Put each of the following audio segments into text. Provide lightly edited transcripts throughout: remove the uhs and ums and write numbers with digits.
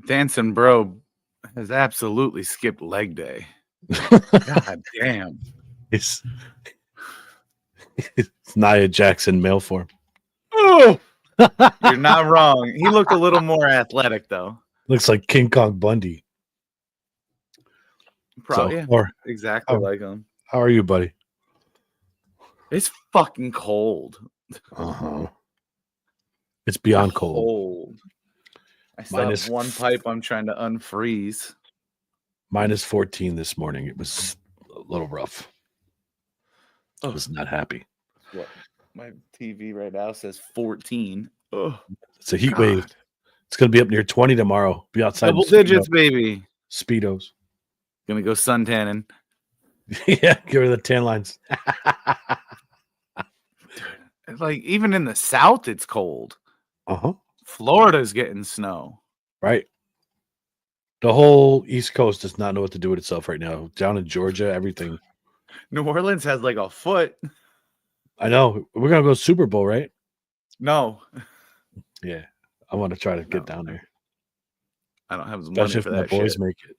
Dancing Bro has absolutely skipped leg day. God damn. It's Nia Jackson male form. Oh, you're not wrong. He looked a little more athletic, though. Looks like King Kong Bundy. Probably, So, yeah, exactly like him. How are you, buddy? It's fucking cold. Uh-huh. It's beyond cold. I still have one pipe I'm trying to unfreeze. Minus 14 this morning. It was a little rough. I was not happy. What? My TV right now says 14. Oh, it's a heat wave. It's going to be up near 20 tomorrow. Be outside. Double digits, baby. Speedos. Gonna go suntanning. Yeah, give her the tan lines. Like, even in the South, it's cold. Uh-huh. Florida's getting snow. Right. The whole East Coast does not know what to do with itself right now. Down in Georgia, everything. New Orleans has like a foot. I know. We're going to go Super Bowl, right? No. Yeah. I want to try to get down there. I don't have the money for that my boys shit. Make it.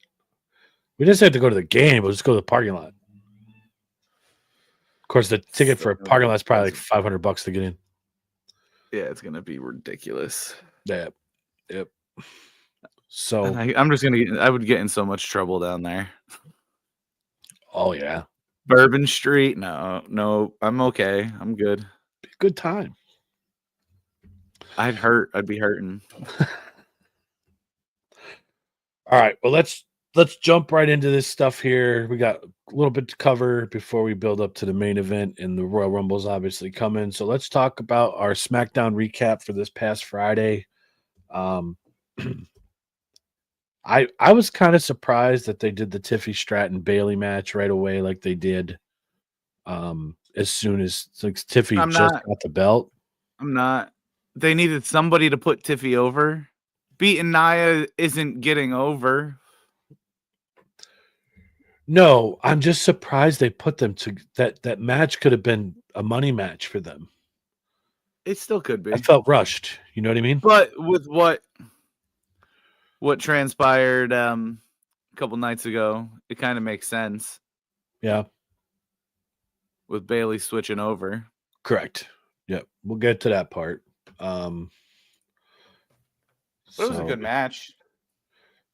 We just have to go to the game. We'll just go to the parking lot. Of course, the ticket for a parking lot is probably like $500 to get in. Yeah, it's going to be ridiculous. Yeah. Yep. So I'm just going to I would get in so much trouble down there. Oh, yeah. Bourbon Street? No, I'm okay. I'm good. Be a good time. I'd be hurting. All right. Well, let's jump right into this stuff here. We got a little bit to cover before we build up to the main event, and the Royal Rumble's obviously coming. So let's talk about our SmackDown recap for this past Friday. I was kind of surprised that they did the Tiffy Stratton Bailey match right away, like they did. As soon as Tiffy got the belt. I'm not. They needed somebody to put Tiffy over. Beating Nia isn't getting over. No, I'm just surprised they put them to that match. Could have been a money match for them. It still could be. I felt rushed. You know what I mean? But with what transpired a couple nights ago, it kind of makes sense. Yeah. With Bailey switching over. Correct. Yep. We'll get to that part. It was a good match.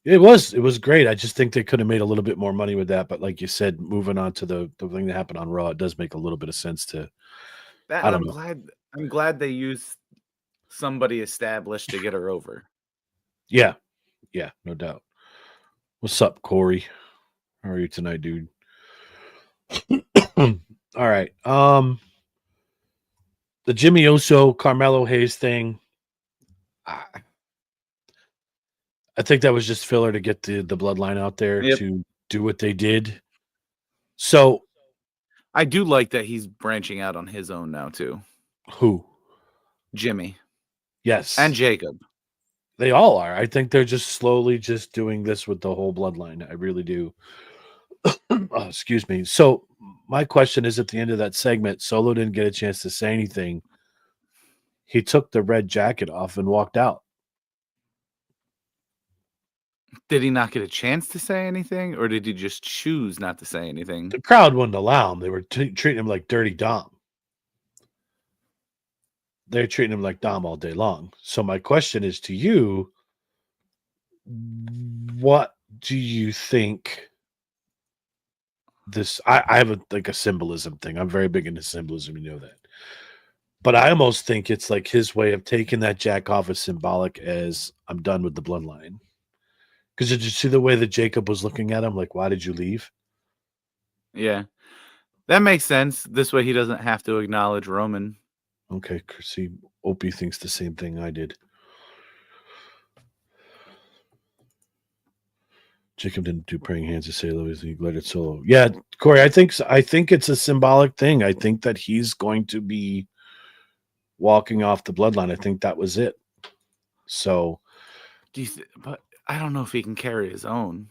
It was great. I just think they could have made a little bit more money with that. But like you said, moving on to the thing that happened on Raw, it does make a little bit of sense to. I'm glad they used somebody established to get her over. Yeah. Yeah, no doubt. What's up, Corey? How are you tonight, dude? All right. The Jimmy Uso, Carmelo Hayes thing. I think that was just filler to get the bloodline out there to do what they did. So I do like that he's branching out on his own now too. Who? Jimmy. Yes. And Jacob. They all are. I think they're just slowly just doing this with the whole bloodline. I really do. Excuse me. So my question is, at the end of that segment, Solo didn't get a chance to say anything. He took the red jacket off and walked out. Did he not get a chance to say anything, or did he just choose not to say anything? The crowd wouldn't allow him. They were treating him like Dirty Dom. They're treating him like Dom all day long. So my question is to you, what do you think this... I have a symbolism thing. I'm very big into symbolism, you know that. But I almost think it's like his way of taking that jack off as symbolic as I'm done with the bloodline. Because did you see the way that Jacob was looking at him? Like, why did you leave? Yeah. That makes sense. This way he doesn't have to acknowledge Roman. Okay, see, Opie thinks the same thing I did. Jacob didn't do praying hands to say Louis. He let it solo. Yeah, Corey, I think it's a symbolic thing. I think that he's going to be walking off the bloodline. I think that was it. So, but I don't know if he can carry his own.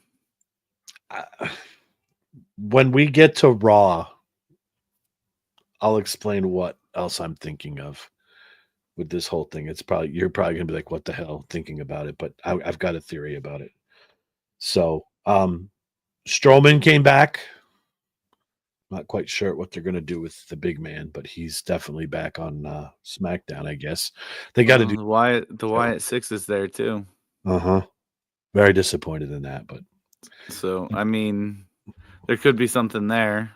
When we get to Raw, I'll explain what else I'm thinking of. with this whole thing. You're probably gonna be like, "What the hell?" thinking about it, but I've got a theory about it. So, Strowman came back. Not quite sure what they're gonna do with the big man, but he's definitely back on SmackDown. I guess they got to do The so. Wyatt Six is there too. Very disappointed in that, but so I mean, there could be something there.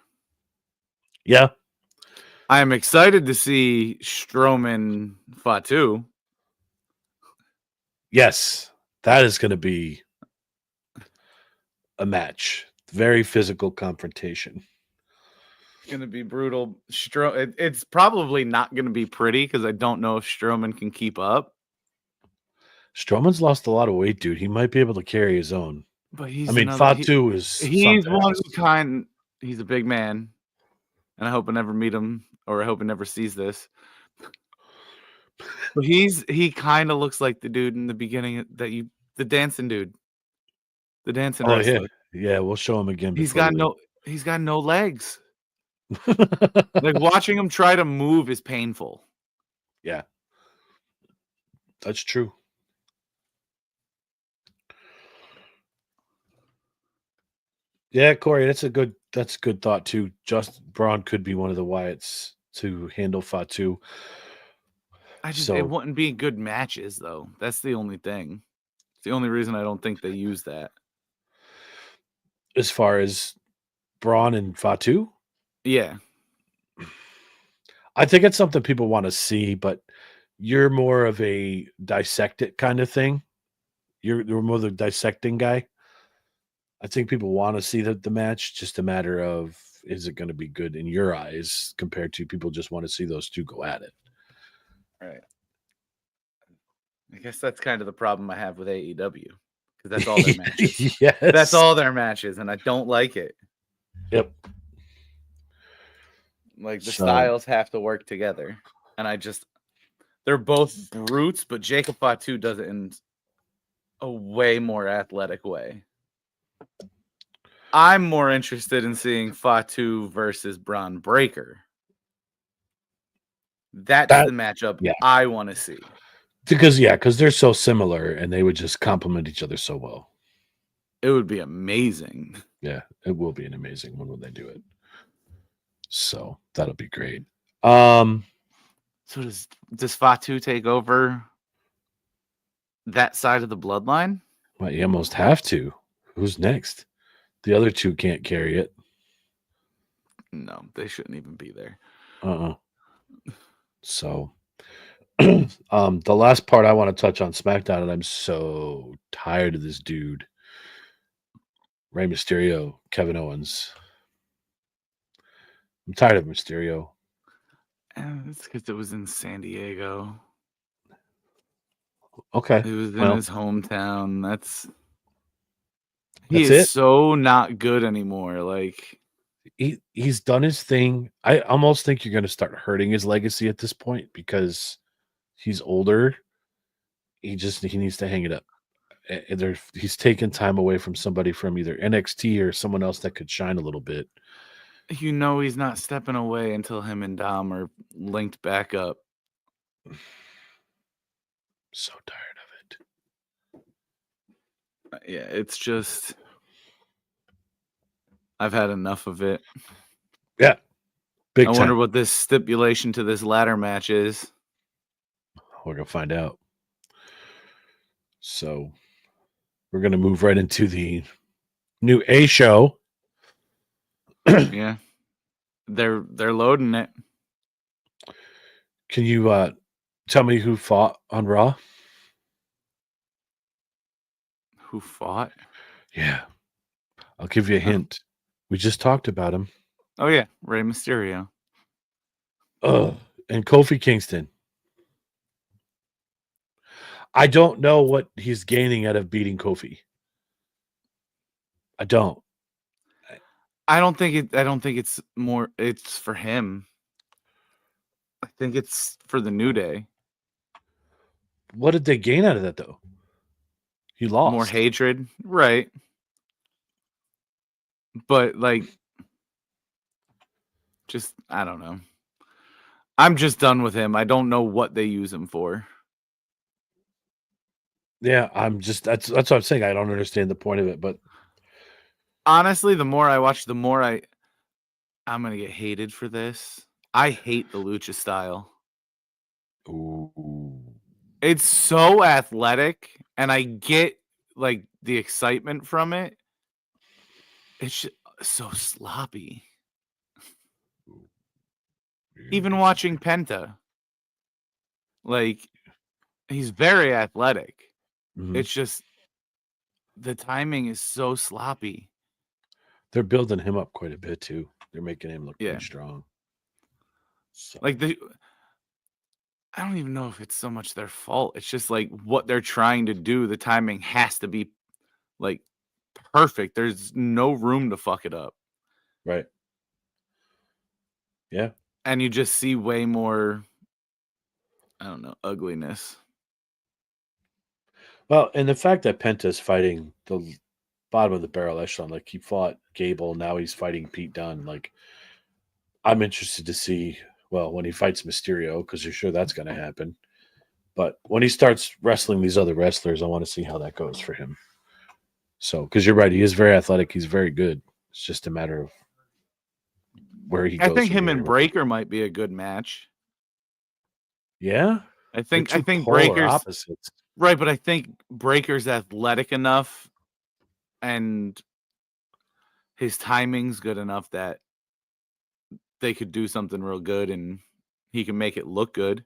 yeah, I am excited to see Strowman Fatu. yes, that is going to be a match. Very physical confrontation. It's going to be brutal. It's probably not going to be pretty because I don't know if Strowman can keep up. Strowman's lost a lot of weight, dude. He might be able to carry his own. But he's Fatu is he's something one else. he's a big man, and I hope I never meet him, or I hope he never sees this. But he kind of looks like the dude in the beginning the dancing dude, the dancing wrestler. Yeah. We'll show him again. He's got no legs. Like watching him try to move is painful. Yeah, that's true. Yeah, Corey, that's a good thought too. Just Braun could be one of the Wyatts to handle Fatu. It wouldn't be good matches though. That's the only thing. It's the only reason I don't think they use that. As far as Braun and Fatu? Yeah. I think it's something people want to see, but you're more of a dissect it kind of thing. You're more the dissecting guy. I think people want to see the match, just a matter of is it going to be good in your eyes compared to people just want to see those two go at it. Right. I guess that's kind of the problem I have with AEW because that's all their matches. Yes. That's all their matches, and I don't like it. Yep. Like the styles have to work together, and they're both brutes, but Jacob Fatu does it in a way more athletic way. I'm more interested in seeing Fatu versus Braun Breaker. That's the matchup I want to see. Because they're so similar and they would just complement each other so well. It would be amazing. Yeah, it will be an amazing one when they do it. So that'll be great. So does Fatu take over that side of the bloodline? Well, you almost have to. Who's next? The other two can't carry it. No, they shouldn't even be there. So the last part I want to touch on SmackDown, and I'm so tired of this dude. Rey Mysterio, Kevin Owens. I'm tired of Mysterio. It's because it was in San Diego. Okay. It was in his hometown. That's it. So not good anymore. Like he's done his thing. I almost think you're going to start hurting his legacy at this point because he's older. He needs to hang it up. He's taken time away from somebody from either NXT or someone else that could shine a little bit. He's not stepping away until him and Dom are linked back up. So tired of it. Yeah, it's just I've had enough of it. Yeah. I wonder what this stipulation to this ladder match is. We're going to find out. So we're going to move right into the new A show. Yeah. They're loading it. Can you tell me who fought on Raw? Who fought? Yeah. I'll give you a hint. We just talked about him. Oh, yeah. Rey Mysterio. And Kofi Kingston. I don't know what he's gaining out of beating Kofi. I don't. I don't think it's more. It's for him. I think it's for the New Day. What did they gain out of that, though? He lost. More hatred, right? But like, just I don't know. I'm just done with him. I don't know what they use him for. Yeah, that's what I'm saying. I don't understand the point of it, but Honestly, the more I watch, the more I'm gonna get hated for this. I hate the lucha style. ooh, It's so athletic, and I get like the excitement from it. It's just so sloppy. Even watching Penta, like he's very athletic. Mhm. It's just the timing is so sloppy. They're building him up quite a bit too. They're making him look Yeah. pretty strong. So Like I don't even know if it's so much their fault. It's just like what they're trying to do. The timing has to be like perfect. There's no room to fuck it up. right. Yeah. And you just see way more, I don't know, ugliness. Well, and the fact that Penta's fighting the bottom of the barrel echelon, like he fought Gable, now he's fighting Pete Dunne. Like I'm interested to see, well, when he fights Mysterio, because you're sure that's going to happen. But when he starts wrestling these other wrestlers, I want to see how that goes for him. So, because you're right, he is very athletic. He's very good. It's just a matter of where he I goes think from him here. and Breaker might be a good match. Yeah, I they're think I two think polar Breaker's opposites. right, but I think Breaker's athletic enough and his timing's good enough that they could do something real good and he can make it look good.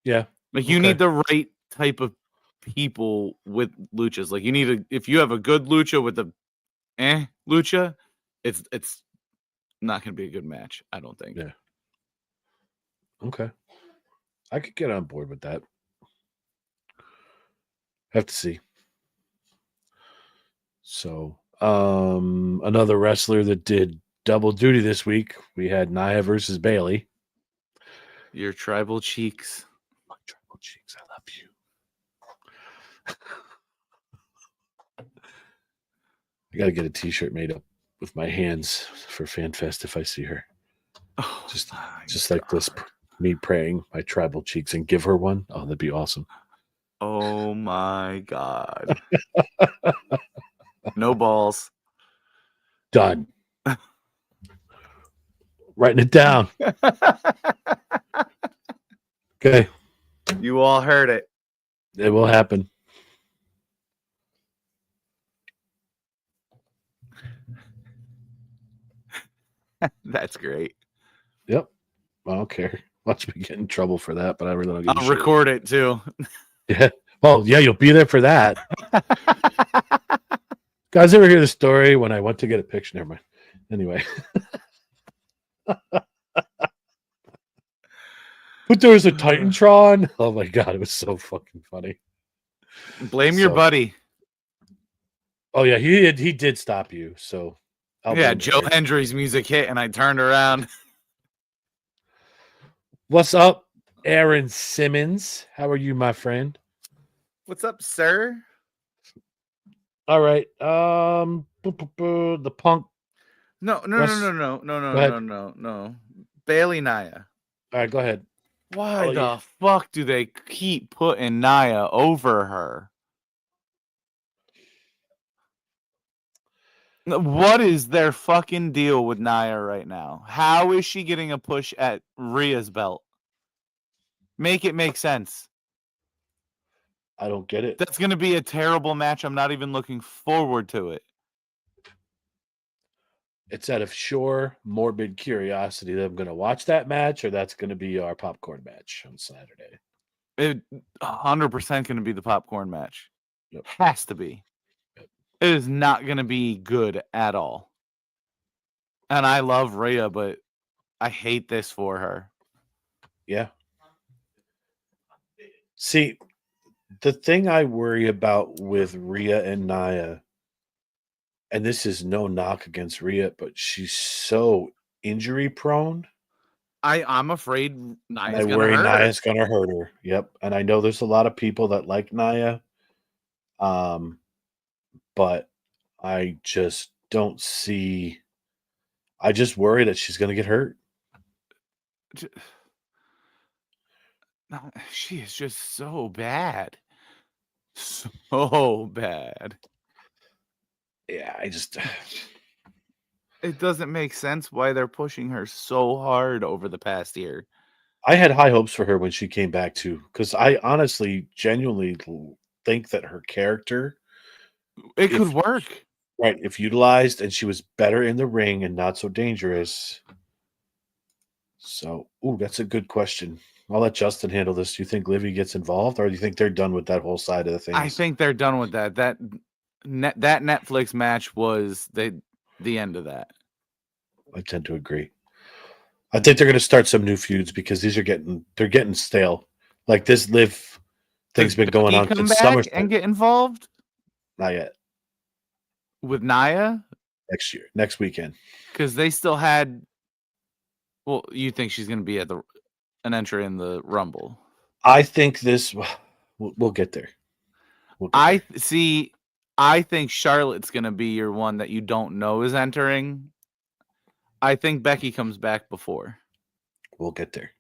Yeah. Like you Okay. need the right type of people with luchas. Like you need if you have a good lucha with a lucha, it's not going to be a good match. I don't think. Yeah. Okay. I could get on board with that. Have to see. So, another wrestler that did double duty this week, we had Nia versus Bailey. Your tribal cheeks. My tribal cheeks, I love you. I gotta get a T-shirt made up with my hands for FanFest if I see her. Oh, Just like this, me praying my tribal cheeks and give her one. Oh, that'd be awesome. Oh my god. No balls. Done. Writing it down. Okay, You all heard it. it will happen. That's great. Yep. I don't care. Watch me get in trouble for that, but I really don't give a I'll shit. record it too. Yeah. Well, yeah, you'll be there for that. Guys, ever hear the story when I went to get a picture? Never mind. Anyway. But there was a Titantron. Oh my god, it was so fucking funny. Blame your buddy. Oh yeah, he did stop you. So I'll Yeah, blame Joe Eric. Hendry's music hit and I turned around. What's up, Aaron Simmons? How are you, my friend? What's up, sir? All right. The Punk. No. Rest. Go ahead. No. Bailey Nia. All right, go ahead. Why the fuck do they keep putting Nia over her? What is their fucking deal with Nia right now? How is she getting a push at Rhea's belt? Make it make sense. I don't get it. That's going to be a terrible match. I'm not even looking forward to it. It's out of sure morbid curiosity that I'm going to watch that match, or that's going to be our popcorn match on Saturday. It 100% going to be the popcorn match. Yep. Has to be. Yep. It is not going to be good at all. And I love Rhea, but I hate this for her. Yeah. See, the thing I worry about with Rhea and Nia, and this is no knock against Rhea, but she's so injury prone. I'm afraid Nia's I going to worry hurt her. Nia's going to hurt her. Yep. And I know there's a lot of people that like Nia. But I just don't see. I just worry that she's going to get hurt. No, she is just so bad. So bad. Yeah, I just It doesn't make sense why they're pushing her so hard over the past year. I had high hopes for her when she came back too, because I honestly, genuinely think that her character, It could if work. right, if utilized and she was better in the ring and not so dangerous. So, ooh, that's a good question. I'll let Justin handle this. Do you think Livy gets involved, or do you think they're done with that whole side of the I things? think they're done with that. That Netflix match was the end of that. I tend to agree. I think they're going to start some new feuds because they're getting stale. Like this Liv Does thing's been going Becky on come since back and SummerSlam. get involved Not yet. with Nia? Next year, next weekend. Because they still had. Well, you think she's going to be at an entry in the Rumble? I think this. We'll get there. We'll get I there. see. I think Charlotte's going to be your one that you don't know is entering. I think Becky comes back before. We'll get there.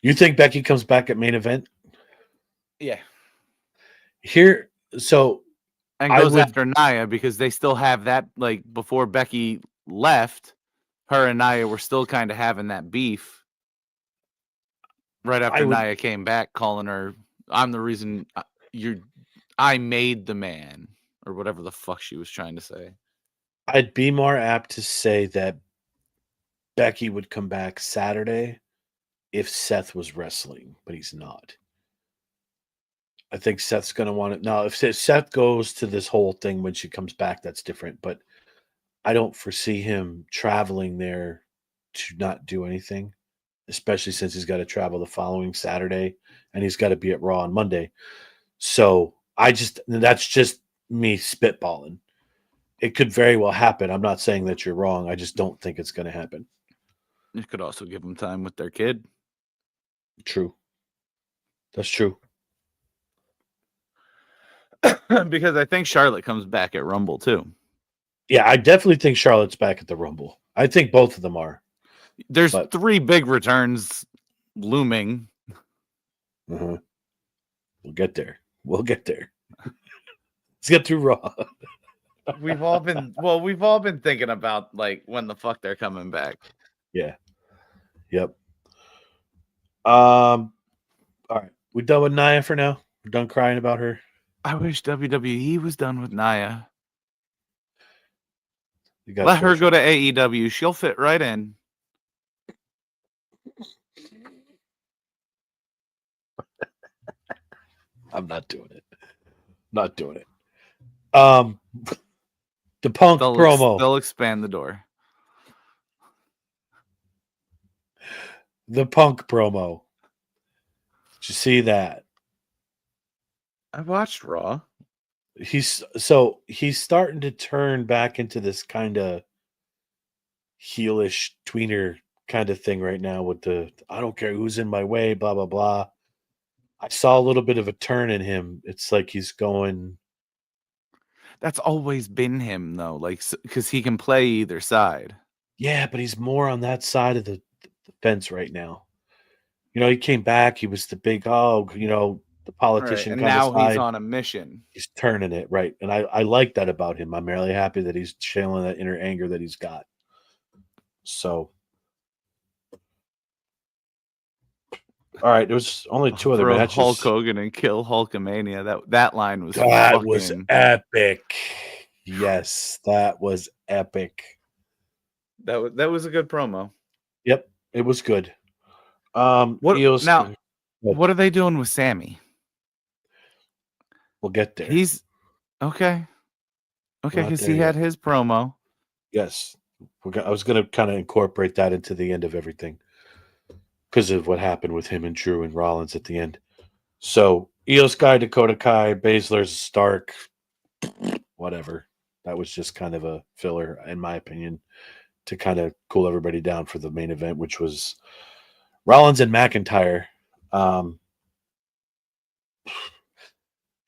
You think Becky comes back at main event? Yeah. Here, so And I goes would after Nia because they still have that, like, before Becky left, her and Nia were still kind of having that beef right I after would Nia came back, calling her, I'm the reason I made the man, or whatever the fuck she was trying to say. I'd be more apt to say that Becky would come back Saturday if Seth was wrestling, but he's not. I think Seth's going to want it. Now, if Seth goes to this whole thing when she comes back, that's different. But I don't foresee him traveling there to not do anything, especially since he's got to travel the following Saturday and he's got to be at Raw on Monday. So that's just me spitballing. It could very well happen. I'm not saying that you're wrong. I just don't think it's going to happen. It could also give them time with their kid. True. That's true. Because I think Charlotte comes back at Rumble too. Yeah, I definitely think Charlotte's back at the Rumble. I think both of them are. There's But 3 big returns looming. we'll get there. We'll get there. Let's get through Raw. We've all been thinking about, like, when the fuck they're coming back. Yeah. Yep. All right. We done with Nia for now. We're done crying about her. I wish WWE was done with Nia. You got Let her George. go to AEW. She'll fit right in. I'm not doing it. Not doing it. The Punk promo. They'll expand the door. The Punk promo. Did you see that? I watched Raw. He's starting to turn back into this kind of heelish tweener kind of thing right now with the I don't care who's in my way, blah blah blah. I saw a little bit of a turn in him. It's like he's going. That's always been him, though, like, because he can play either side. Yeah, but he's more on that side of the fence right now. You know, he came back. He was the big, the Right, politician and kind of now he's side. on a mission. He's turning it right, and I like that about him. I'm really happy that he's channeling that inner anger that he's got. So, all right, there was only 2 other Throw matches. Hulk Hogan and kill Hulkamania. That line was That was epic. Yes, that was epic. that was a good promo. Yep, it was good. What Eos, now? What are they doing with Sammy? We'll get there. He's okay. Okay, Not because there he had yet. his promo. Yes, I was going to kind of incorporate that into the end of everything because of what happened with him and Drew and Rollins at the end. So, Io Sky, Dakota Kai, Baszler, Stark, whatever. That was just kind of a filler, in my opinion, to kind of cool everybody down for the main event, which was Rollins and McIntyre.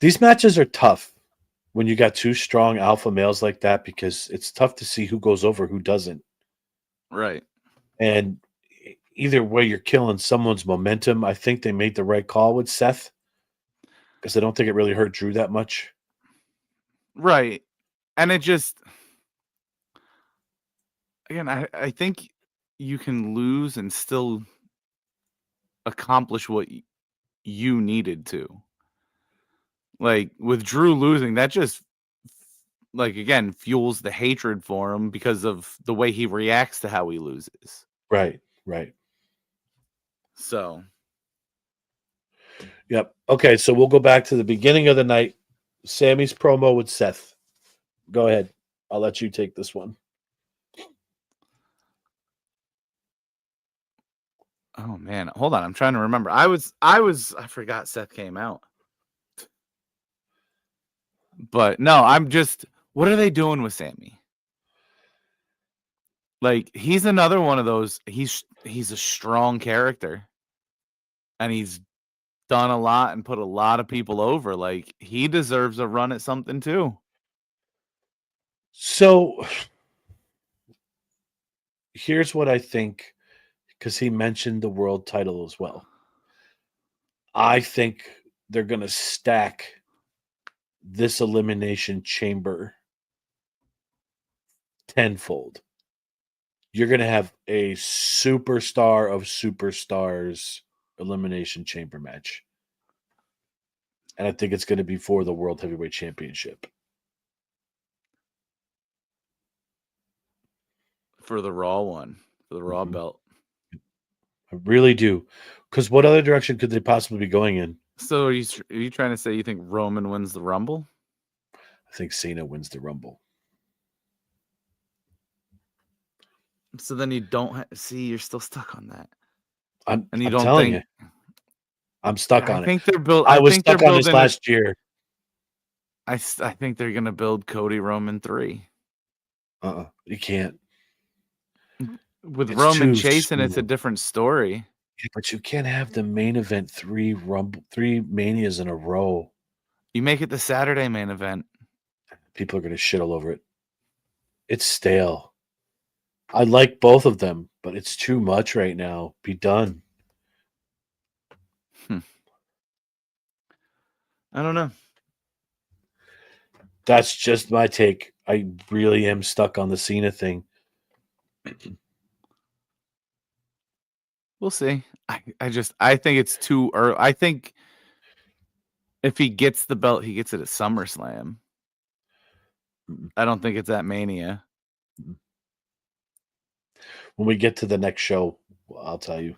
These matches are tough when you got 2 strong alpha males like that because it's tough to see who goes over, who doesn't. Right. And either way, you're killing someone's momentum. I think they made the right call with Seth because I don't think it really hurt Drew that much. Right. And it just, again, I think you can lose and still accomplish what you needed to. Like with Drew losing, that just like again fuels the hatred for him because of the way he reacts to how he loses. Right, right. So, Yep. Okay, so we'll go back to the beginning of the night. Sammy's promo with Seth. Go ahead. I'll let you take this one. oh man, hold on, I'm trying to remember. I forgot Seth came out. But no, I'm just what are they doing with Sammy? Like he's another one of those he's a strong character. And he's done a lot and put a lot of people over. Like he deserves a run at something too. So here's what I think, because he mentioned the world title as well. I think they're going to stack this elimination chamber tenfold. You're going to have a superstar of superstars elimination chamber match. And I think it's going to be for the World Heavyweight Championship. For the Raw one, for the Raw belt. I really do. Because what other direction could they possibly be going in? So are you trying to say you think Roman wins the Rumble? I think Cena wins the Rumble. So then you don't see you're still stuck on that. I'm don't telling think you. I'm stuck on I it. think they're built. I I was think stuck they're on this building last year. I think they're gonna build Cody Roman 3. You can't. With It's Roman too chasing, it's a soon. different story. Yeah, but you can't have the main event three manias in a row. You make it the Saturday main event. People are going to shit all over it. It's stale. I like both of them, but it's too much right now. Be done. I don't know. That's just my take. I really am stuck on the Cena thing. We'll see. I think it's too early. I think if he gets the belt, he gets it at SummerSlam. I don't think it's at Mania. When we get to the next show, I'll tell you.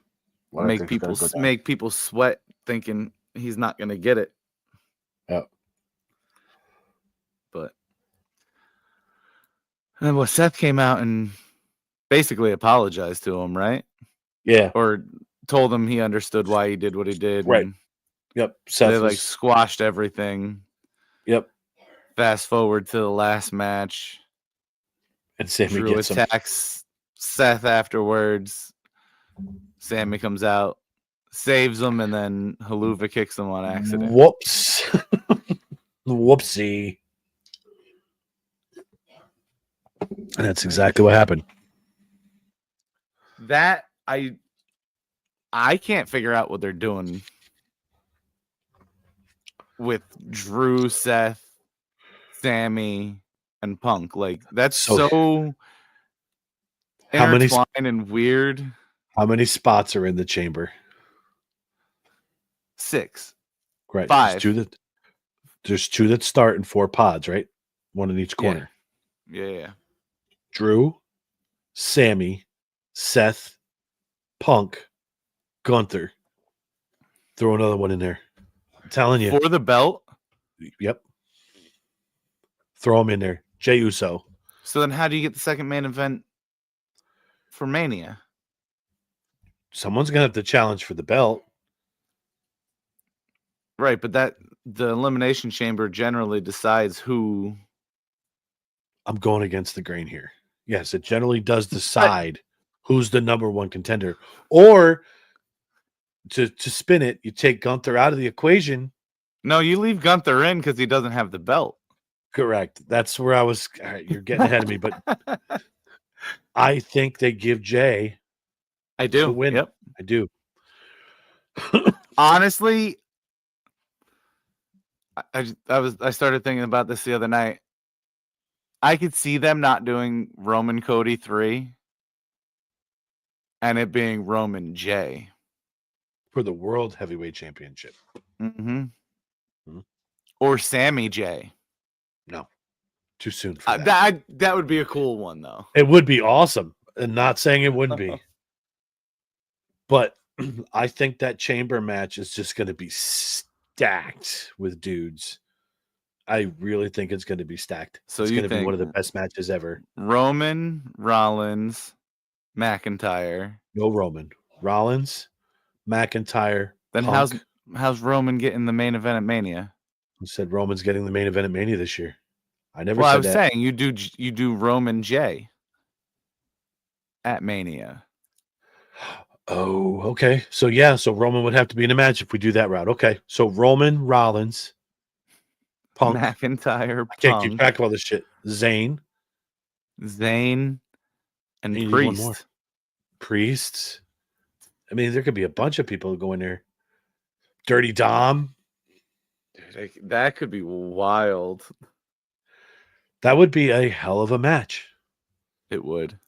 Make people sweat thinking he's not going to get it. Yeah. But and Seth came out and basically apologized to him, right? Yeah. Or told him he understood why he did what he did. Right. And yep. Seth they squashed everything. Yep. Fast forward to the last match. And Sammy Drew attacks Seth afterwards. Sammy comes out, saves him, and then Haluva kicks him on accident. Whoops. Whoopsie. And that's exactly what happened. That I can't figure out what they're doing with Drew, Seth, Sammy, and Punk. Like that's so intertwined and weird. How many spots are in the chamber? 6. Right. 5. There's 2 that start in 4 pods, right? 1 in each corner. Yeah. Drew, Sammy, Seth, Punk, Gunther. Throw another one in there. I'm telling you. For the belt? Yep. Throw them in there. Jey Uso. So then how do you get the second main event for Mania? Someone's going to have to challenge for the belt. Right, but the Elimination Chamber generally decides who. I'm going against the grain here. Yes, it generally does decide who's the number 1 contender. Or to spin it, you take Gunther out of the equation. No, you leave Gunther in because he doesn't have the belt. Correct. That's where I was. You're getting ahead of me, but I think they give Jay I To do. win. Yep. I do. Honestly, I started thinking about this the other night. I could see them not doing Roman Cody 3 and it being Roman J. For the World Heavyweight Championship. Mm-hmm. Mhm. Or Sammy J. No. Too soon for that. That would be a cool one, though. It would be awesome. And not saying it wouldn't be. But I think that chamber match is just going to be stacked with dudes. I really think it's going to be stacked. So it's you going to be one of the think best matches ever. Roman, Rollins, McIntyre. No Roman. Rollins, McIntyre, Then Punk. how's Roman getting the main event at Mania? Who said Roman's getting the main event at Mania this year? I never Well, I said was that. saying you do Roman J at Mania. Oh, okay. So yeah, so Roman would have to be in a match if we do that route. Okay. So Roman, Rollins, Punk. McIntyre, I can't keep Punk, track of all this shit. Zayn. Zayn, And and you need one more. Priest. Priests. I mean, there could be a bunch of people going there. Dirty Dom. Dude, that could be wild. That would be a hell of a match. It would.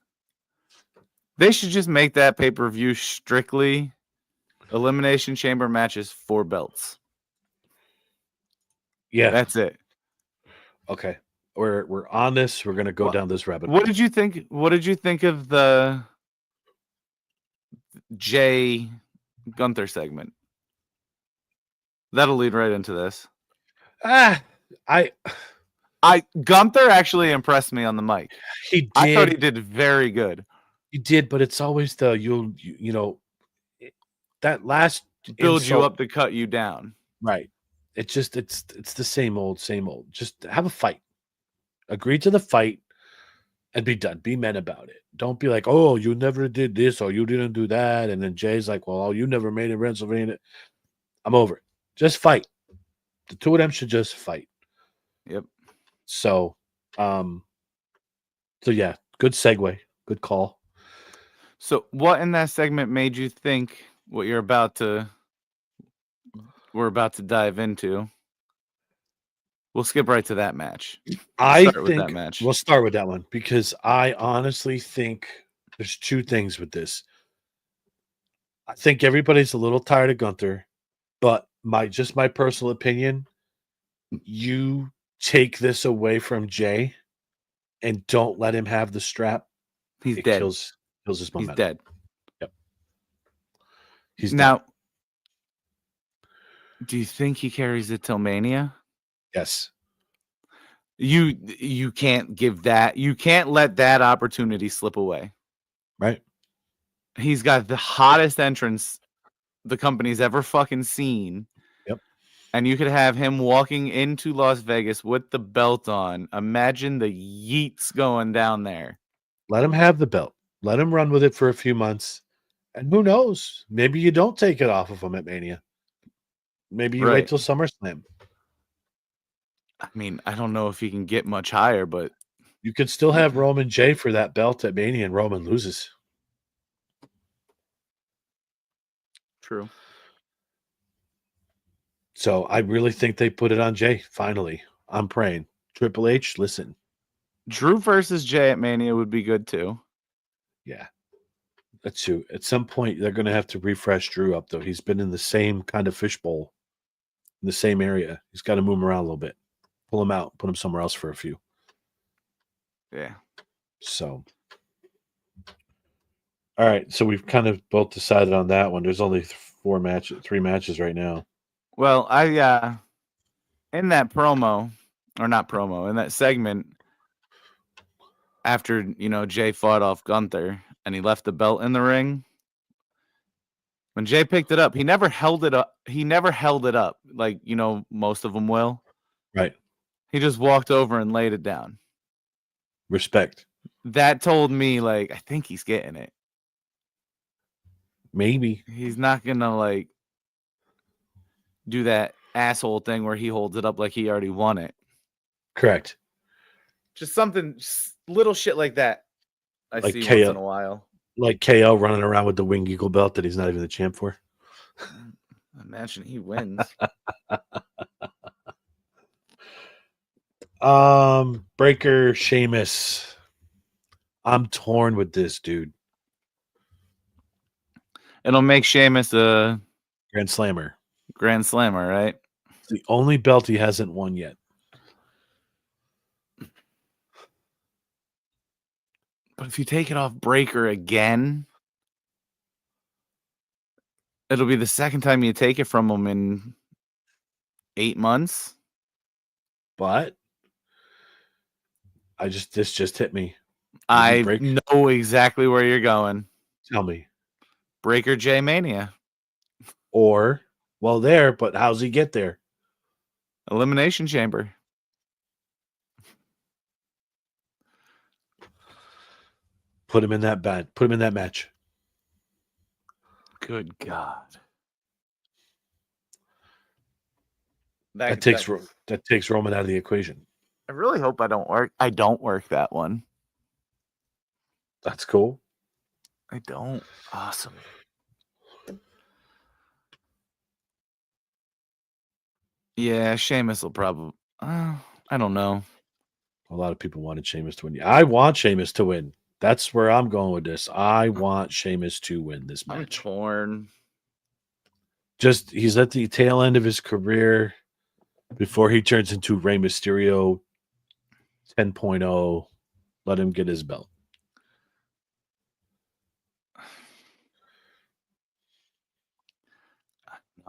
They should just make that pay-per-view strictly Elimination Chamber matches for belts. Yeah. That's it. Okay. We're on this. We're gonna go down this rabbit hole. What did you think? What did you think of the Jay Gunther segment? That'll lead right into this. Gunther actually impressed me on the mic. He did. I thought he did very good. He did, but it's always the you know that last Build you insult, up to cut you down. right? It's the same old. Just have a fight. Agree to the fight and be done. Be men about it. Don't be like, oh, you never did this or you didn't do that. And then Jay's like, well, oh, you never made it Pennsylvania. I'm over it. Just fight. The two of them should just fight. Yep. So yeah, good segue. Good call. So what in that segment made you think what we're about to dive into? We'll skip right to that match. I think we'll start with that one because I honestly think there's two things with this. I think everybody's a little tired of Gunther, but my personal opinion, you take this away from Jay and don't let him have the strap. He's it dead. Kills his momentum. He's dead. Yep. He's now. Dead. Do you think he carries it till Mania? Yes. You can't give that. You can't let that opportunity slip away. Right. He's got the hottest entrance the company's ever fucking seen. Yep. And you could have him walking into Las Vegas with the belt on. Imagine the yeets going down there. Let him have the belt. Let him run with it for a few months. And who knows? Maybe you don't take it off of him at Mania. Maybe you wait till SummerSlam. I mean, I don't know if he can get much higher, but you could still have Roman J for that belt at Mania and Roman loses. True. So I really think they put it on Jay. Finally, I'm praying. Triple H, listen. Drew versus Jay at Mania would be good too. Yeah. That's true. At some point, they're going to have to refresh Drew up, though. He's been in the same kind of fishbowl, in the same area. He's got to move him around a little bit. Pull him out, put him somewhere else for a few. Yeah. So, all right. So we've kind of both decided on that one. There's only 3 matches right now. Well, in that promo, or not promo, in that segment, after Jay fought off Gunther and he left the belt in the ring, when Jay picked it up, he never held it up. He never held it up like most of them will. Right. He just walked over and laid it down. Respect. That told me, I think he's getting it. Maybe he's not gonna do that asshole thing where he holds it up like he already won it. Correct. Just little shit like that. I see once in a while. Like KO running around with the Wing Eagle belt that he's not even the champ for. Imagine he wins. Breaker, Sheamus. I'm torn with this, dude. It'll make Sheamus a Grand Slammer. Grand Slammer, right? It's the only belt he hasn't won yet. But if you take it off Breaker again, it'll be the second time you take it from him in 8 months. But this just hit me. I know exactly where you're going. Tell me. Breaker J Mania. Or, well, there, but how's he get there? Elimination Chamber. Put him in that match. Good God. That takes Roman out of the equation. I really hope I don't work that one. That's cool. I don't. Awesome. Yeah, Sheamus will probably. I don't know. A lot of people wanted Sheamus to win. I want Sheamus to win. That's where I'm going with this. I want Sheamus to win this match. I'm torn. Just he's at the tail end of his career before he turns into Rey Mysterio 10.0. Let him get his belt.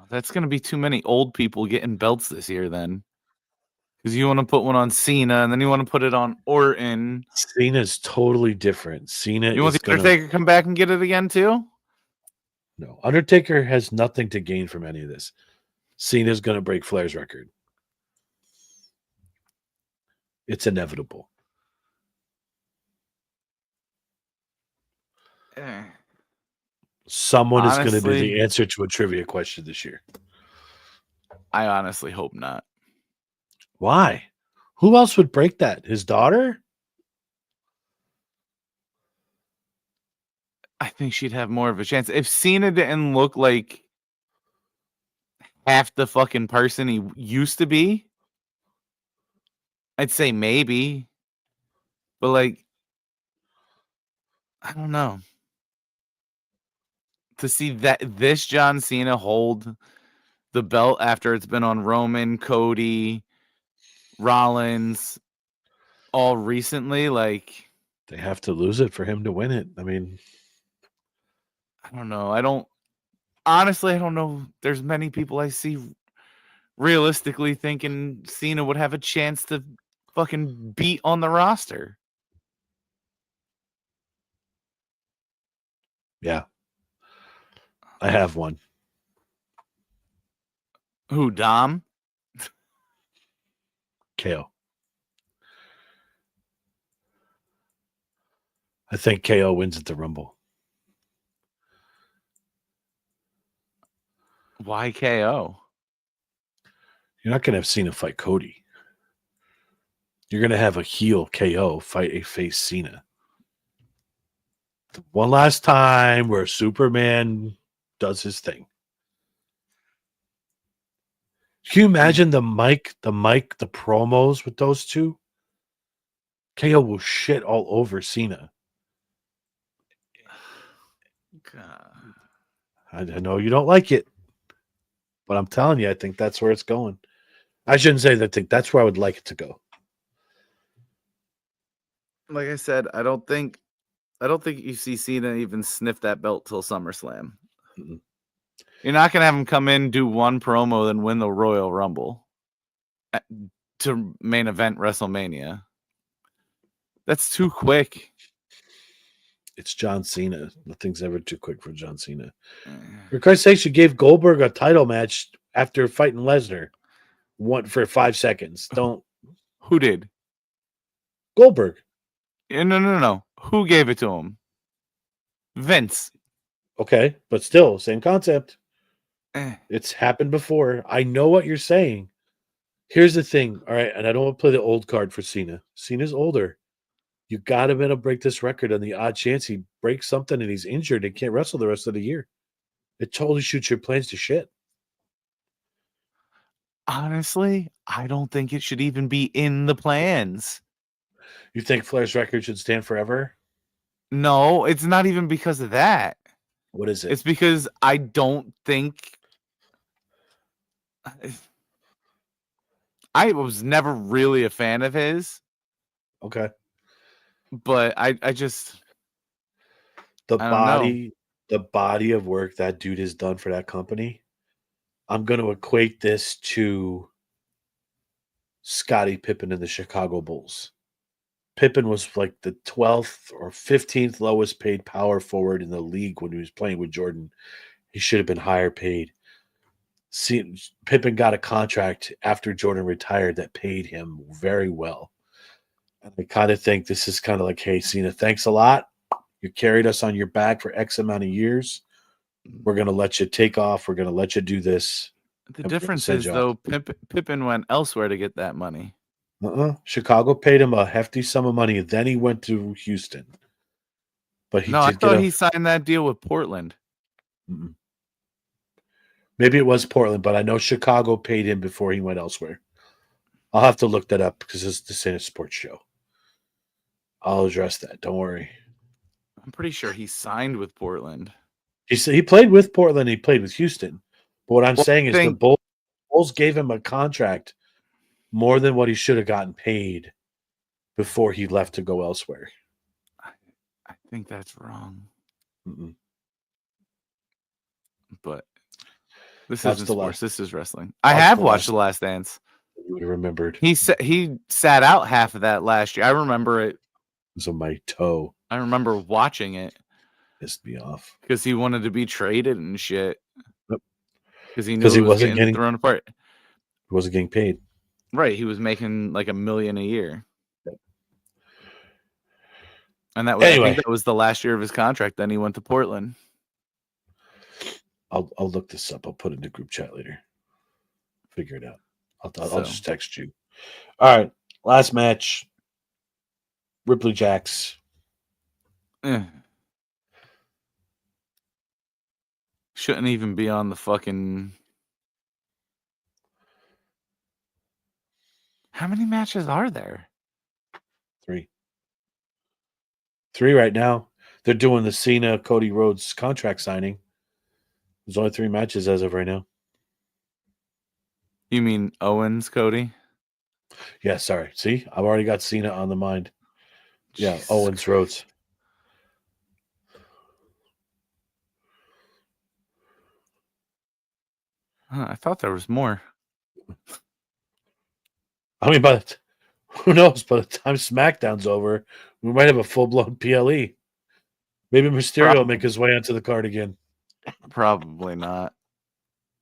That's going to be too many old people getting belts this year then. Because you want to put one on Cena, and then you want to put it on Orton. Cena's totally different. Cena You want the Undertaker to come back and get it again too? No. Undertaker has nothing to gain from any of this. Cena's going to break Flair's record. It's inevitable. Someone is going to be the answer to a trivia question this year. I honestly hope not. Why? Who else would break that? His daughter? I think she'd have more of a chance. If Cena didn't look like half the fucking person he used to be, I'd say maybe. But like, I don't know. To see this John Cena hold the belt after it's been on Roman, Cody, Rollins, all recently, like they have to lose it for him to win it. I mean, I don't know. I don't know. There's many people I see realistically thinking Cena would have a chance to fucking beat on the roster. Yeah. I have one. Who, Dom? KO. I think KO wins at the Rumble. Why KO? You're not going to have Cena fight Cody. You're going to have a heel KO fight a face Cena. One last time where Superman does his thing. Can you imagine the promos with those two? KO will shit all over Cena. God. I know you don't like it, but I'm telling you, I think that's where it's going. I shouldn't say that. I think that's where I would like it to go. Like I said, I don't think you see Cena even sniff that belt till SummerSlam. Mm-hmm. You're not going to have him come in, do one promo, then win the Royal Rumble to main event WrestleMania. That's too quick. It's John Cena. Nothing's ever too quick for John Cena. For Christ's sake, you gave Goldberg a title match after fighting Lesnar for 5 seconds. Don't. Who did? Goldberg. No. Who gave it to him? Vince. Okay, but still, same concept. It's happened before. I know what you're saying. Here's the thing, all right, and I don't want to play the old card for Cena. Cena's older. You got him in to break this record on the odd chance he breaks something and he's injured and can't wrestle the rest of the year. It totally shoots your plans to shit. Honestly, I don't think it should even be in the plans. You think Flair's record should stand forever? No, it's not even because of that. What is it? It's because I don't think I was never really a fan of his, Okay. but I just The I don't know. body of work that dude has done for that company, I'm going to equate this to Scottie Pippen and the Chicago Bulls. Pippen was like the 12th or 15th lowest paid power forward in the league when he was playing with Jordan. He should have been higher paid. See, Pippen got a contract after Jordan retired that paid him very well. And I kind of think this is kind of like, hey, Cena, thanks a lot. You carried us on your back for X amount of years. We're going to let you take off. We're going to let you do this. The And we're gonna difference send is you off. though Pippen went elsewhere to get that money. Chicago paid him a hefty sum of money. Then he went to Houston. But he No, I did get thought he signed that deal with Portland. Mm-mm. Maybe it was Portland, but I know Chicago paid him before he went elsewhere. I'll have to look that up because this ain't a sports show. I'll address that. Don't worry. I'm pretty sure he signed with Portland. He played with Portland. He played with Houston. But what I'm saying is the Bulls gave him a contract more than what he should have gotten paid before he left to go elsewhere. I think that's wrong. Mm-mm. But this Watch isn't the sports. last- This is wrestling. I have watched The Last Dance. You would have remembered. He sat out half of that last year. I remember it. It was on my toe. I remember watching it Pissed me off. because he wanted to be traded and shit. Yep. Because he knew he wasn't getting thrown apart. He wasn't getting paid. Right. He was making like $1 million a year. Yep. And that was, I think that was the last year of his contract. Then he went to Portland. I'll look this up. I'll put it in the group chat later. Figure it out. I'll just text you. All right. Last match. Ripley Jax. Shouldn't even be on the fucking. How many matches are there? 3. 3 right now. They're doing the Cena Cody Rhodes contract signing. There's only 3 matches as of right now. You mean Owens, Cody? Yeah, sorry. See, I've already got Cena on the mind. Yeah, Jesus Owens, Rhodes. I thought there was more. I mean, but who knows? By the time SmackDown's over, we might have a full-blown PLE. Maybe Mysterio will make his way onto the card again. Probably not.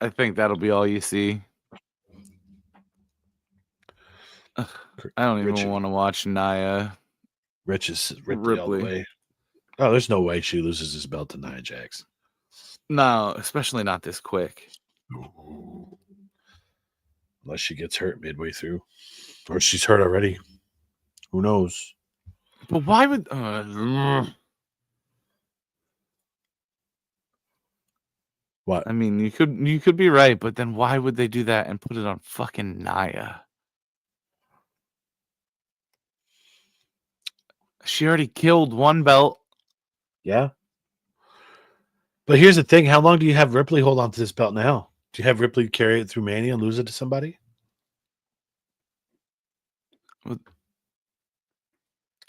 I think that'll be all you see. I don't even want to watch Nia. Ripley all the way. Oh, there's no way she loses this belt to Nia Jax. No, especially not this quick. Unless she gets hurt midway through. Or she's hurt already. Who knows? But why would... What? I mean, you could be right, but then why would they do that and put it on fucking Nia? She already killed one belt. Yeah. But here's the thing. How long do you have Ripley hold on to this belt now? Do you have Ripley carry it through Mania and lose it to somebody?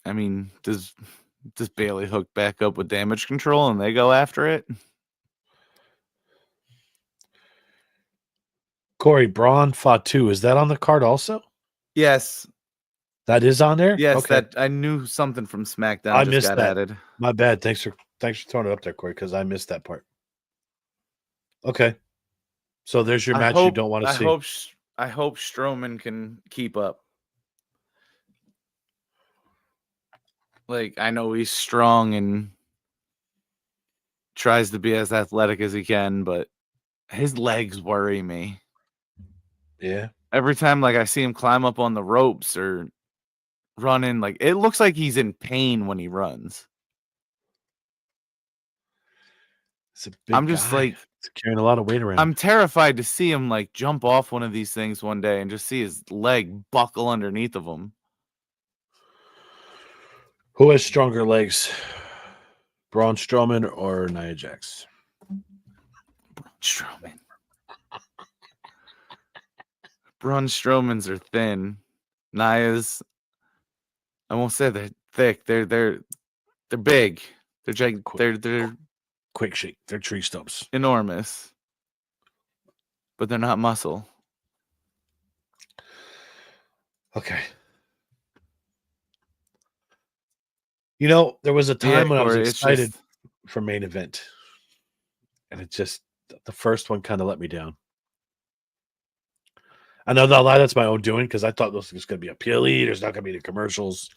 I mean, does Bailey hook back up with Damage Control and they go after it? Corey, Braun Fatu, is that on the card also? Yes. That is on there? Yes, okay. That I knew something from SmackDown. I missed that. Added. My bad. Thanks for throwing it up there, Corey, because I missed that part. Okay. So there's your match you don't want to see. I hope Strowman can keep up. Like, I know he's strong and tries to be as athletic as he can, but his legs worry me. Yeah. Every time, like, I see him climb up on the ropes or running like it looks like he's in pain when he runs. It's a big I'm just guy. like He's carrying a lot of weight around. I'm terrified to see him like jump off one of these things one day and just see his leg buckle underneath of him. Who has stronger legs? Braun Strowman or Nia Jax? Strowman. Braun Strowmans are thin. Nia's, I won't say they're thick. They're big. They're Quick shake. They're tree stumps. enormous. But they're not muscle. Okay. You know, there was a time when I was Corey, excited for main event. And it just, the first one kind of let me down. I know that that's my own doing because I thought this was going to be a PLE. There's not going to be any commercials.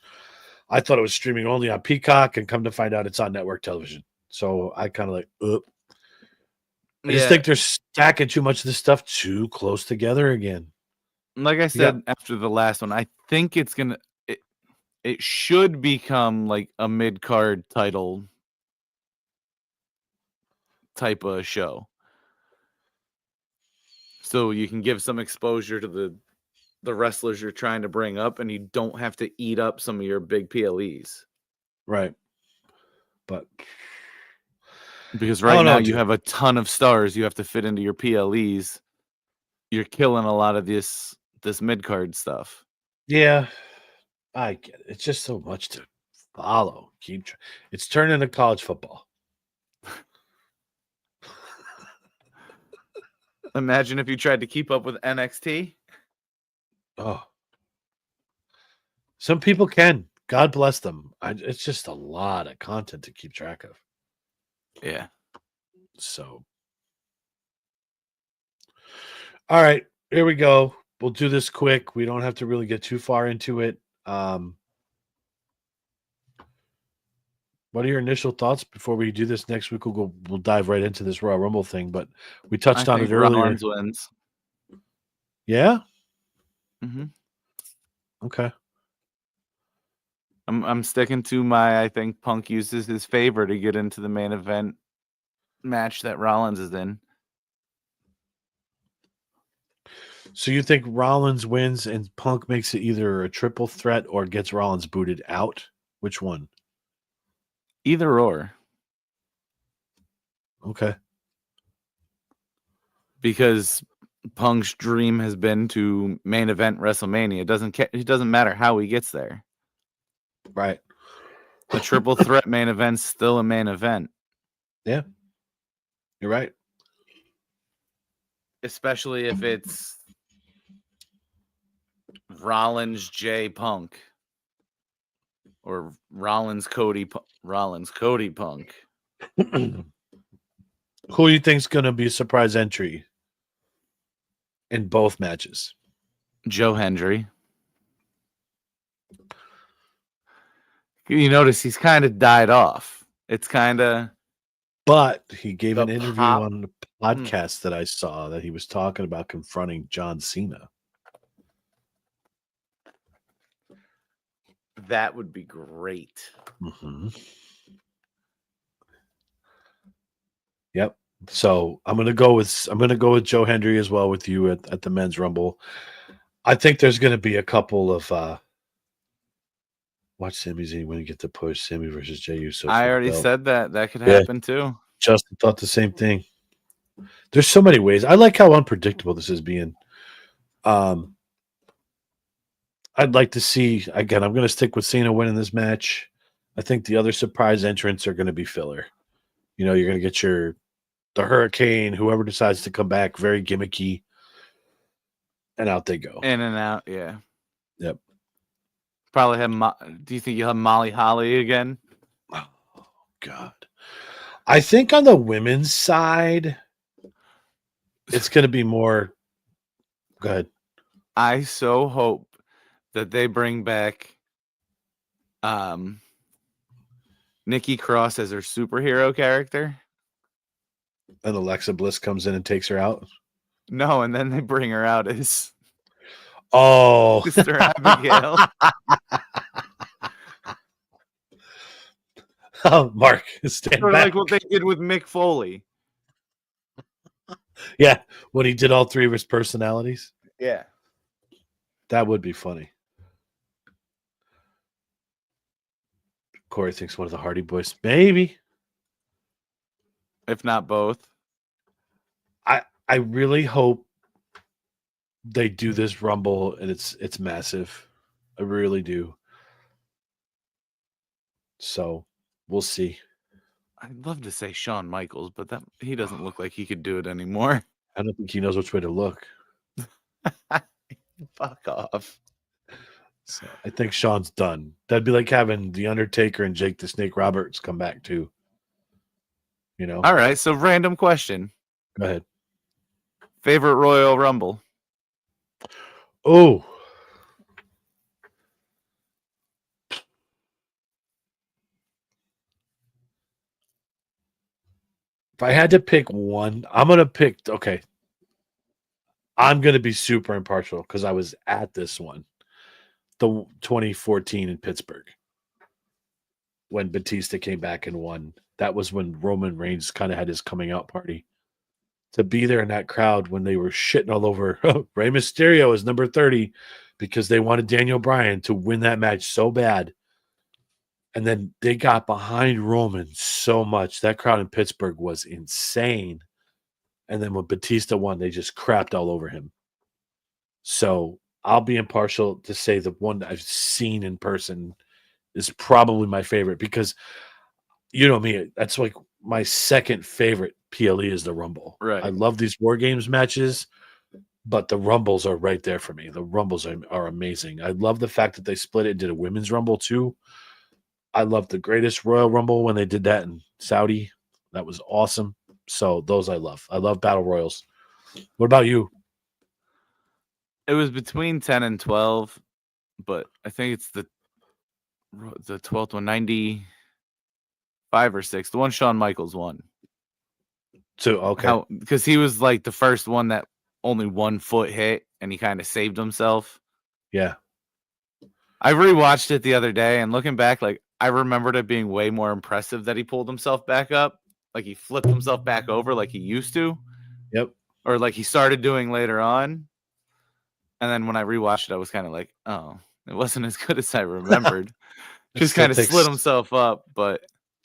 I thought it was streaming only on Peacock, and come to find out it's on network television. So I kind of like, I just think they're stacking too much of this stuff too close together again. Like I said after the last one, I think it's gonna it should become like a mid-card title type of show. So you can give some exposure to the wrestlers you're trying to bring up, and you don't have to eat up some of your big PLEs. Right. But because right now you have a ton of stars you have to fit into your PLEs. You're killing a lot of this mid-card stuff. Yeah, I get it. It's just so much to follow. It's turned into college football. Imagine if you tried to keep up with NXT. Oh. Some people can. God bless them. It's just a lot of content to keep track of. Yeah. So. All right. Here we go. We'll do this quick. We don't have to really get too far into it. What are your initial thoughts before we do this next week? We'll dive right into this Royal Rumble thing, but we touched on it earlier. Rollins wins. Yeah. Mm-hmm. Okay. I'm sticking to I think Punk uses his favor to get into the main event match that Rollins is in. So you think Rollins wins and Punk makes it either a triple threat or gets Rollins booted out? Which one? Either or. Okay. Because Punk's dream has been to main event WrestleMania. It doesn't matter how he gets there. Right. A triple threat main event's still a main event. Yeah. You're right. Especially if it's Rollins J Punk or Rollins Cody Punk. Who do you think's going to be a surprise entry in both matches? Joe Hendry. You notice he's kind of died off. It's kind of. But he gave an interview on the podcast that I saw that he was talking about confronting John Cena. That would be great. Mm-hmm. Yep. So I'm gonna go with Joe Hendry as well with you at the men's rumble. I think there's gonna be a couple of watch Sami Zayn when you get the push, Sami versus Jey Uso. I already said that could happen too. Justin thought the same thing. There's so many ways. I like how unpredictable this is being. I'd like to see, again, I'm going to stick with Cena winning this match. I think the other surprise entrants are going to be filler. You know, you're going to get the Hurricane, whoever decides to come back, very gimmicky, and out they go. In and out, yeah. Yep. Probably have. Do you think you'll have Molly Holly again? Oh, God. I think on the women's side, it's going to be more. Go ahead. I so hope that they bring back Nikki Cross as her superhero character. And Alexa Bliss comes in and takes her out. No, and then they bring her out as Oh, Mr. Abigail. oh, Mark, stand Or like back. what they did with Mick Foley. Yeah, when he did all three of his personalities, Yeah. that would be funny. Corey thinks one of the Hardy Boys, maybe. If not both. I really hope they do this Rumble and it's massive. I really do. So we'll see. I'd love to say Shawn Michaels, but that he doesn't look like he could do it anymore. I don't think he knows which way to look. Fuck off. So I think Sean's done. That'd be like having The Undertaker and Jake the Snake Roberts come back too. You know? All right, so random question. Go ahead. Favorite Royal Rumble? Oh. If I had to pick one, I'm going to pick, okay. I'm going to be super impartial because I was at this one, the 2014 in Pittsburgh, when Batista came back and won. That was when Roman Reigns kind of had his coming out party. To be there in that crowd when they were shitting all over Rey Mysterio is number 30 because they wanted Daniel Bryan to win that match so bad. And then they got behind Roman so much. That crowd in Pittsburgh was insane. And then when Batista won, they just crapped all over him. So I'll be impartial to say the one that I've seen in person is probably my favorite because you know me, that's like my second favorite PLE is the Rumble. Right. I love these War Games matches, but the Rumbles are right there for me. The Rumbles are amazing. I love the fact that they split it and did a women's Rumble too. I love the Greatest Royal Rumble when they did that in Saudi. That was awesome. So those I love. I love Battle Royals. What about you? It was between 10 and 12, but I think it's the 12th one, 95 or 6. The one Shawn Michaels won. So okay. Because he was like the first one that only 1 foot hit and he kind of saved himself. Yeah. I rewatched it the other day and looking back, like I remembered it being way more impressive that he pulled himself back up. Like he flipped himself back over like he used to. Yep. Or like he started doing later on. And then when I rewatched it, I was kind of like, oh, it wasn't as good as I remembered. Just kind of slid himself up, but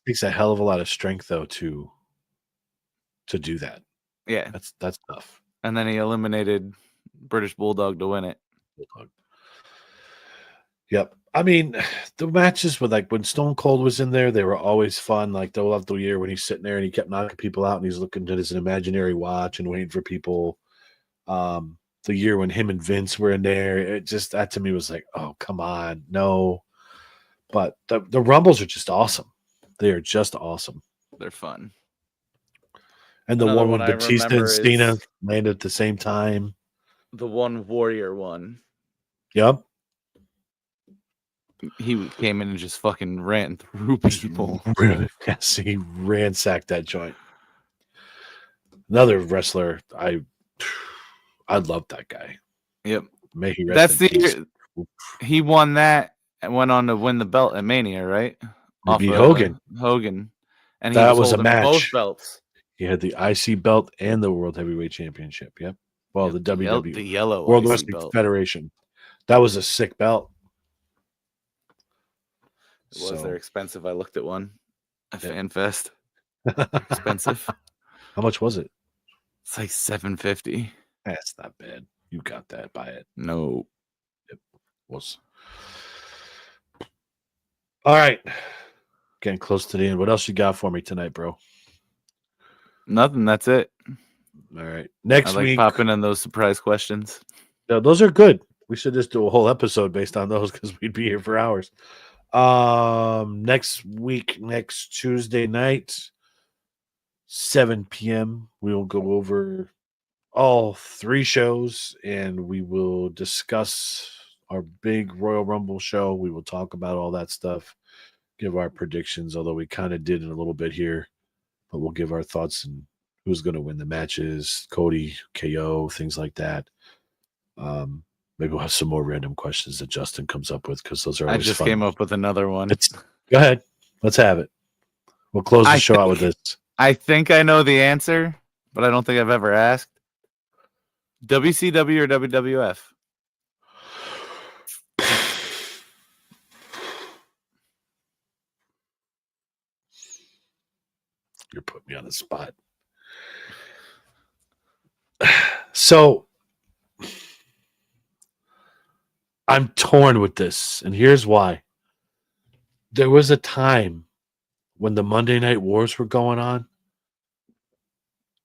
takes a hell of a lot of strength though to do that. Yeah. That's tough. And then he eliminated British Bulldog to win it. Bulldog. Yep. I mean, the matches with like when Stone Cold was in there, they were always fun. Like the love the year when he's sitting there and he kept knocking people out and he's looking at his imaginary watch and waiting for people. The year when him and Vince were in there, it just that to me was like, oh come on, no. But the Rumbles are just awesome. They are just awesome. They're fun. And the one when Batista and Cena landed at the same time. The one Warrior one. Yep. He came in and just fucking ran through people. Yes, he ransacked that joint. Another wrestler, I love that guy. Yep. May he rest That's in peace. He won that and went on to win the belt at Mania, right? He beat Hogan. And that was a match. Both belts. He had the IC belt and the World Heavyweight Championship. Yep. Well, the WWE, the yellow World IC Wrestling belt. Federation. That was a sick belt. They're expensive. I looked at one at FanFest. Expensive. How much was it? It's like $750. That's not bad. You got that. Buy it. No. It was. All right. Getting close to the end. What else you got for me tonight, bro? Nothing. That's it. All right. Next week. Popping in those surprise questions. No, those are good. We should just do a whole episode based on those because we'd be here for hours. Next week, next Tuesday night, 7 p.m., we will go over all 3 shows and we will discuss our big Royal Rumble show. We will talk about all that stuff, give our predictions, although we kind of did in a little bit here, but we'll give our thoughts and who's going to win the matches, Cody, KO, things like that. Maybe we'll have some more random questions that Justin comes up with because those are I always just fun. came up with another one. Go ahead. Let's have it. We'll close the show out with this. I think I know the answer, but I don't think I've ever asked. WCW or WWF? You're putting me on the spot. So I'm torn with this, and here's why. There was a time when the Monday Night Wars were going on.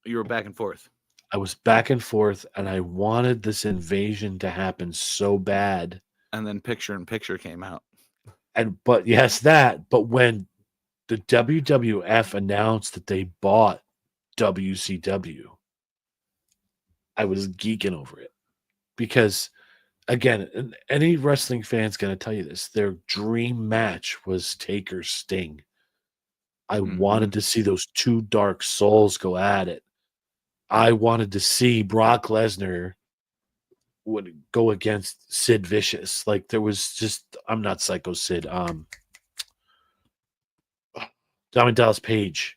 You were back and forth. I was back and forth, and I wanted this invasion to happen so bad. And then Picture in Picture came out. But when the WWF announced that they bought WCW, I was geeking over it because, again, any wrestling fan's going to tell you this. Their dream match was Taker Sting. I wanted to see those two dark souls go at it. I wanted to see Brock Lesnar would go against Sid Vicious. Like there was just, I'm not Psycho Sid. Diamond Dallas Page.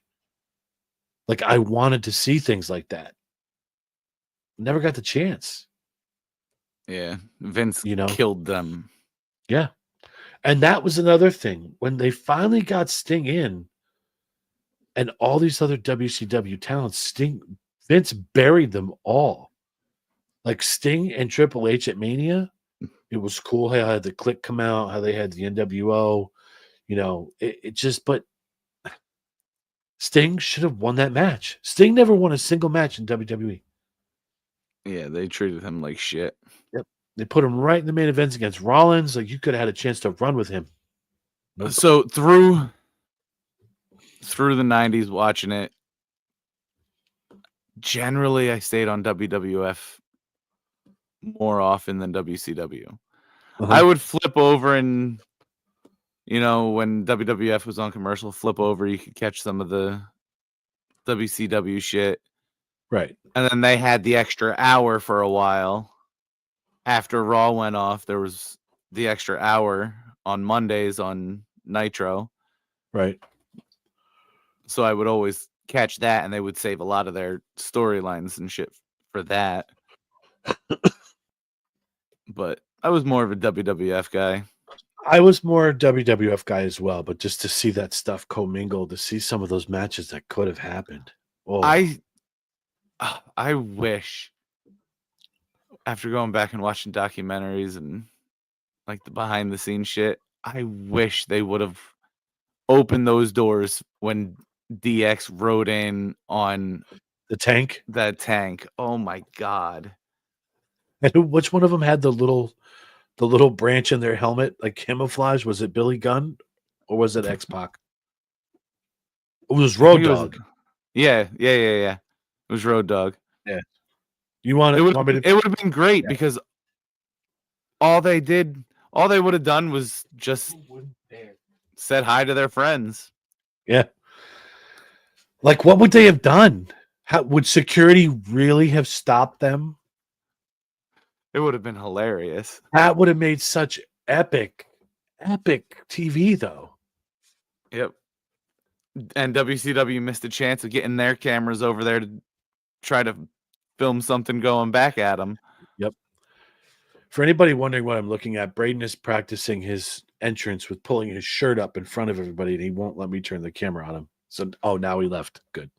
Like I wanted to see things like that. Never got the chance. Yeah, Vince killed them. Yeah, and that was another thing when they finally got Sting in, and all these other WCW talents. Vince buried them all. Like Sting and Triple H at Mania, it was cool how had the Click come out, how they had the NWO. But Sting should have won that match. Sting never won a single match in WWE. Yeah, they treated him like shit. Yep. They put him right in the main events against Rollins. Like you could have had a chance to run with him. Nope. So through the 90s watching it, generally I stayed on WWF more often than WCW. I would flip over and when WWF was on commercial, flip over, you could catch some of the WCW shit. Right. And then they had the extra hour for a while. After Raw went off, there was the extra hour on Mondays on Nitro. Right. So I would always catch that, and they would save a lot of their storylines and shit for that. But I was more of a WWF guy. I was more a WWF guy as well, but just to see that stuff commingled, to see some of those matches that could have happened. Oh. I wish, after going back and watching documentaries and like the behind the scenes shit, I wish they would have opened those doors when DX rode in on the tank. That tank. Oh my god. And which one of them had the little branch in their helmet, like camouflage? Was it Billy Gunn or was it X-Pac? It was Road Dogg. Yeah. It was Road Dogg. Yeah. You want it? It would have been great because all they would have done was just said hi to their friends. Yeah. Like, what would they have done? How would security really have stopped them? It would have been hilarious. That would have made such epic TV, though. Yep. And WCW missed a chance of getting their cameras over there to try to film something going back at them. Yep. For anybody wondering what I'm looking at, Braden is practicing his entrance with pulling his shirt up in front of everybody, and he won't let me turn the camera on him. So, now he left. Good.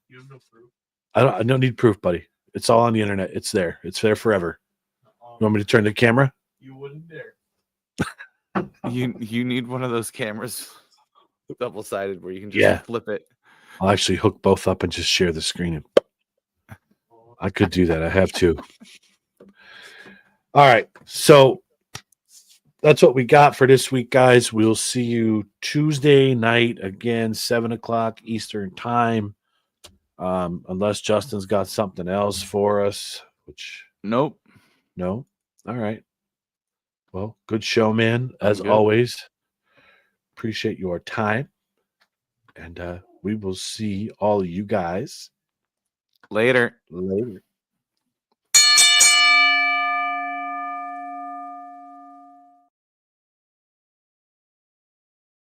You have no proof? I don't need proof, buddy. It's all on the internet. It's there. It's there forever. You want me to turn the camera? You wouldn't dare. You need one of those cameras, double-sided, where you can just flip it. I'll actually hook both up and just share the screen. I could do that. I have to. All right. So that's what we got for this week, guys. We'll see you Tuesday night again, 7:00 Eastern time. Unless Justin's got something else for us, which nope. No. All right. Well, good show, man. As always. Appreciate your time. And we will see all of you guys later.